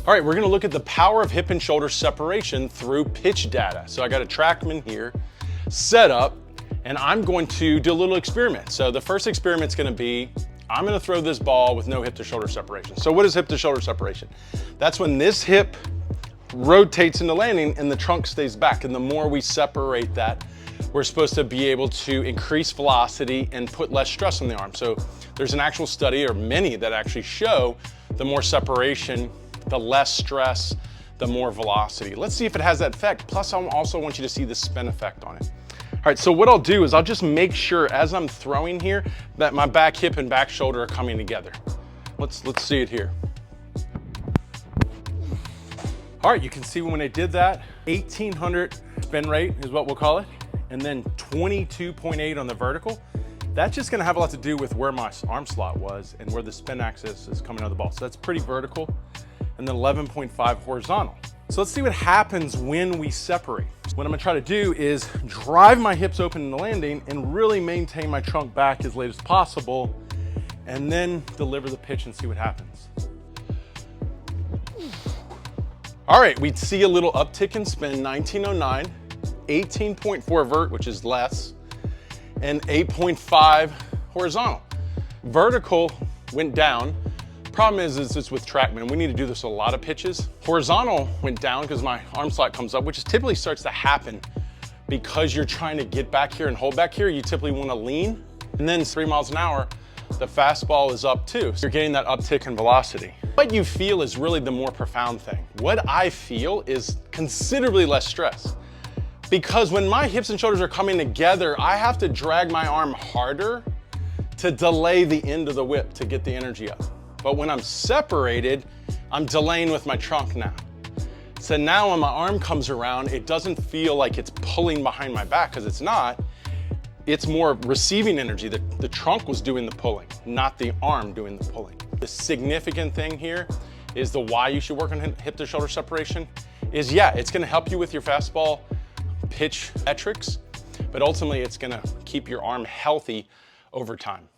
All right, we're gonna look at the power of hip and shoulder separation through pitch data. So I got a TrackMan here set up, and I'm going to do a little experiment. So the first experiment's gonna be, I'm gonna throw this ball with no hip to shoulder separation. So what is hip to shoulder separation? That's when this hip rotates into landing and the trunk stays back. And the more we separate that, we're supposed to be able to increase velocity and put less stress on the arm. So there's an actual study, or many, that actually show the more separation, the less stress, the more velocity. Let's see if it has that effect. Plus, I also want you to see the spin effect on it. All right, so what I'll do is I'll just make sure as I'm throwing here that my back hip and back shoulder are coming together. Let's see it here. All right, you can see when I did that, 1800 spin rate is what we'll call it, and then 22.8 on the vertical. That's just gonna have a lot to do with where my arm slot was and where the spin axis is coming out of the ball. So that's pretty vertical, and then 11.5 horizontal. So let's see what happens when we separate. What I'm gonna try to do is drive my hips open in the landing and really maintain my trunk back as late as possible, and then deliver the pitch and see what happens. All right, we'd see a little uptick in spin, 1909, 18.4 vert, which is less, and 8.5 horizontal. Vertical went down. Problem is it's with TrackMan. We need to do this a lot of pitches. Horizontal went down because my arm slot comes up, which typically starts to happen because you're trying to get back here and hold back here. You typically want to lean. And then 3 miles an hour, the fastball is up too. So you're getting that uptick in velocity. What you feel is really the more profound thing. What I feel is considerably less stress. Because when my hips and shoulders are coming together, I have to drag my arm harder to delay the end of the whip to get the energy up. But when I'm separated, I'm delaying with my trunk now. So now when my arm comes around, it doesn't feel like it's pulling behind my back, because it's not. It's more receiving energy. The trunk was doing the pulling, not the arm doing the pulling. The significant thing here is the why you should work on hip to shoulder separation is, yeah, it's gonna help you with your fastball pitch metrics, but ultimately it's gonna keep your arm healthy over time.